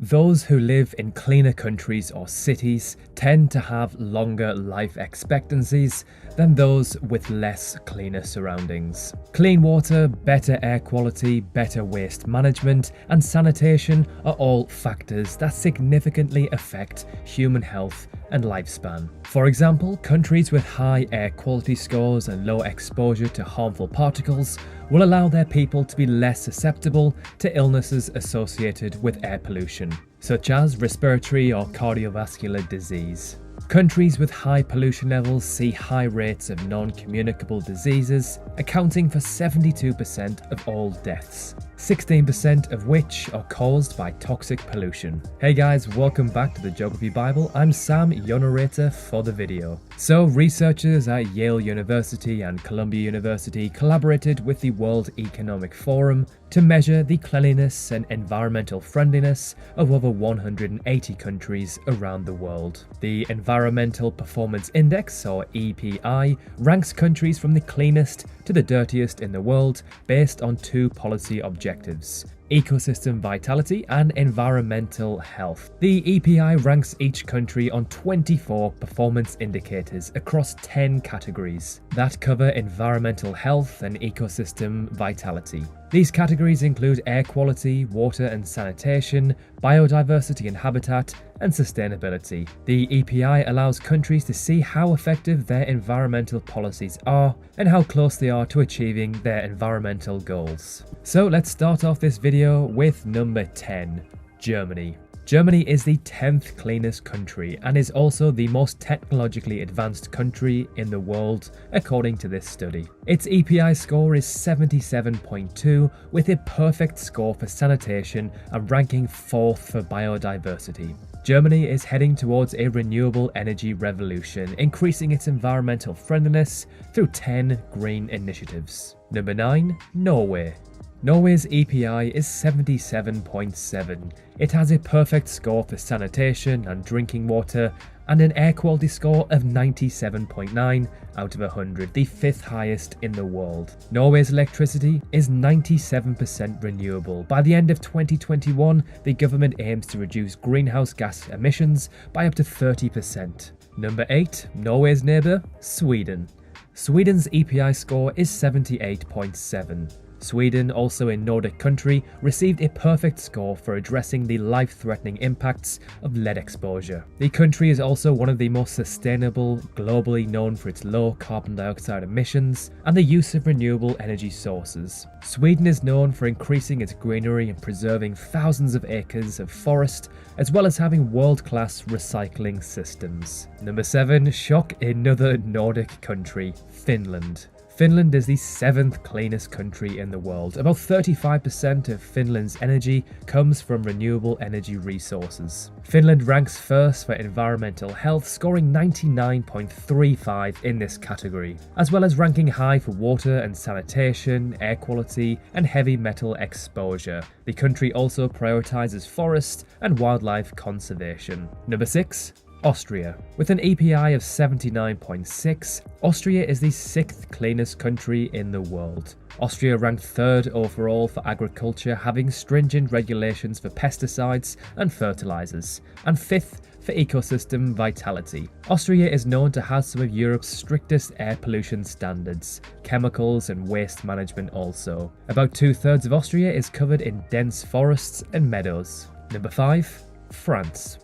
Those who live in cleaner countries or cities tend to have longer life expectancies than those with less cleaner surroundings. Clean water, better air quality, better waste management, and sanitation are all factors that significantly affect human health and lifespan. For example, countries with high air quality scores and low exposure to harmful particles will allow their people to be less susceptible to illnesses associated with air pollution, such as respiratory or cardiovascular disease. Countries with high pollution levels see high rates of non-communicable diseases, accounting for 72% of all deaths, 16% of which are caused by toxic pollution. Hey guys, welcome back to the Geography Bible. I'm Sam, your narrator for the video. So, researchers at Yale University and Columbia University collaborated with the World Economic Forum to measure the cleanliness and environmental friendliness of over 180 countries around the world. The Environmental Performance Index, or EPI, ranks countries from the cleanest to the dirtiest in the world based on two policy objectives: ecosystem vitality and environmental health. The EPI ranks each country on 24 performance indicators across 10 categories that cover environmental health and ecosystem vitality. These categories include air quality, water and sanitation, biodiversity and habitat, and sustainability. The EPI allows countries to see how effective their environmental policies are and how close they are to achieving their environmental goals. So let's start off this video with number 10, Germany. Germany is the 10th cleanest country and is also the most technologically advanced country in the world, according to this study. Its EPI score is 77.2, with a perfect score for sanitation and ranking 4th for biodiversity. Germany is heading towards a renewable energy revolution, increasing its environmental friendliness through 10 green initiatives. Number 9, Norway. Norway's EPI is 77.7. It has a perfect score for sanitation and drinking water and an air quality score of 97.9 out of 100, the 5th highest in the world. Norway's electricity is 97% renewable. By the end of 2021, the government aims to reduce greenhouse gas emissions by up to 30%. Number 8, Norway's neighbour, Sweden. Sweden's EPI score is 78.7. Sweden, also a Nordic country, received a perfect score for addressing the life-threatening impacts of lead exposure. The country is also one of the most sustainable, globally known for its low carbon dioxide emissions and the use of renewable energy sources. Sweden is known for increasing its greenery and preserving thousands of acres of forest, as well as having world-class recycling systems. Number 7, shock, another Nordic country, Finland. Finland is the 7th cleanest country in the world. About 35% of Finland's energy comes from renewable energy resources. Finland ranks first for environmental health, scoring 99.35 in this category, as well as ranking high for water and sanitation, air quality, and heavy metal exposure. The country also prioritizes forest and wildlife conservation. Number 6, Austria. With an EPI of 79.6, Austria is the 6th cleanest country in the world. Austria ranked 3rd overall for agriculture, having stringent regulations for pesticides and fertilizers, and 5th for ecosystem vitality. Austria is known to have some of Europe's strictest air pollution standards, chemicals and waste management also. About 2/3 of Austria is covered in dense forests and meadows. Number 5, France.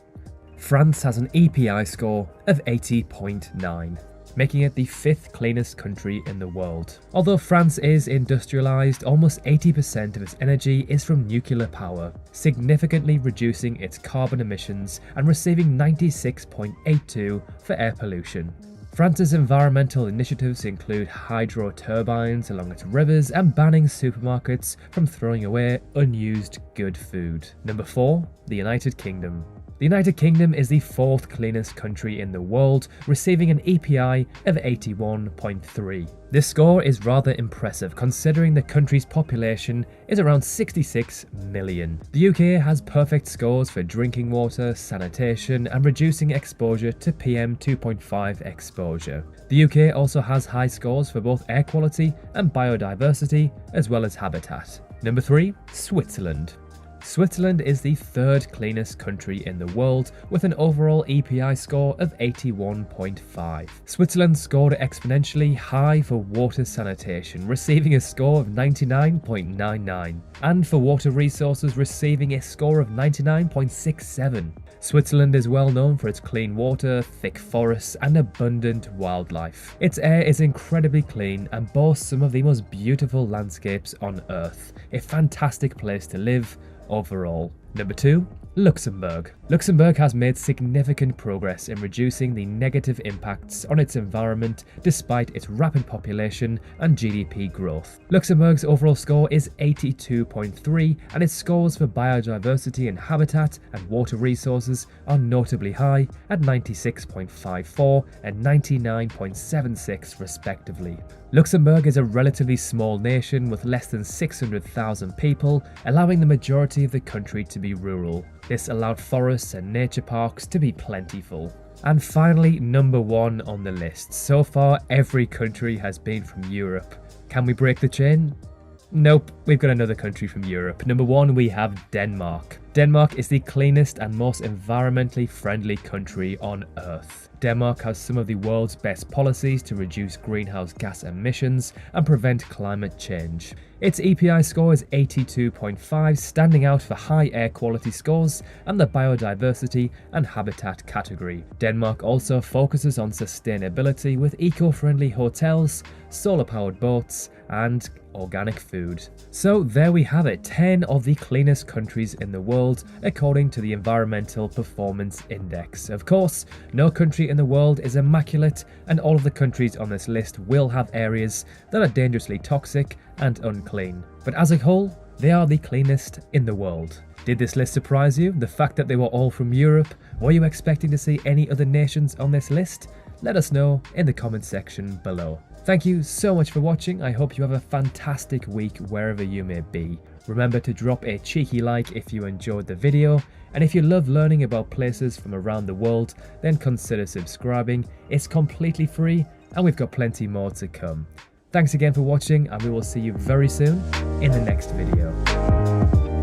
France has an EPI score of 80.9, making it the 5th cleanest country in the world. Although France is industrialized, almost 80% of its energy is from nuclear power, significantly reducing its carbon emissions and receiving 96.82 for air pollution. France's environmental initiatives include hydro turbines along its rivers and banning supermarkets from throwing away unused good food. Number 4, the United Kingdom. The United Kingdom is the 4th cleanest country in the world, receiving an EPI of 81.3. This score is rather impressive considering the country's population is around 66 million. The UK has perfect scores for drinking water, sanitation, and reducing exposure to PM 2.5 exposure. The UK also has high scores for both air quality and biodiversity, as well as habitat. Number 3, Switzerland. Switzerland is the third cleanest country in the world with an overall EPI score of 81.5. Switzerland scored exponentially high for water sanitation, receiving a score of 99.99, and for water resources receiving a score of 99.67. Switzerland is well known for its clean water, thick forests, and abundant wildlife. Its air is incredibly clean and boasts some of the most beautiful landscapes on Earth. A fantastic place to live overall. Number 2. Luxembourg. Luxembourg has made significant progress in reducing the negative impacts on its environment despite its rapid population and GDP growth. Luxembourg's overall score is 82.3 and its scores for biodiversity and habitat and water resources are notably high at 96.54 and 99.76 respectively. Luxembourg is a relatively small nation with less than 600,000 people, allowing the majority of the country to be rural. This allowed forests and nature parks to be plentiful. And finally, number 1 on the list. So far, every country has been from Europe. Can we break the chain? Nope, we've got another country from Europe. Number 1, we have Denmark. Denmark is the cleanest and most environmentally friendly country on Earth. Denmark has some of the world's best policies to reduce greenhouse gas emissions and prevent climate change. Its EPI score is 82.5, standing out for high air quality scores and the biodiversity and habitat category. Denmark also focuses on sustainability with eco-friendly hotels, solar-powered boats, and organic food. So there we have it, 10 of the cleanest countries in the world according to the Environmental Performance Index. Of course, no country in the world is immaculate, and all of the countries on this list will have areas that are dangerously toxic and unclean. But as a whole, they are the cleanest in the world. Did this list surprise you? The fact that they were all from Europe? Were you expecting to see any other nations on this list? Let us know in the comment section below. Thank you so much for watching. I hope you have a fantastic week wherever you may be. Remember to drop a cheeky like if you enjoyed the video, and if you love learning about places from around the world, then consider subscribing. It's completely free and we've got plenty more to come. Thanks again for watching, and we will see you very soon in the next video.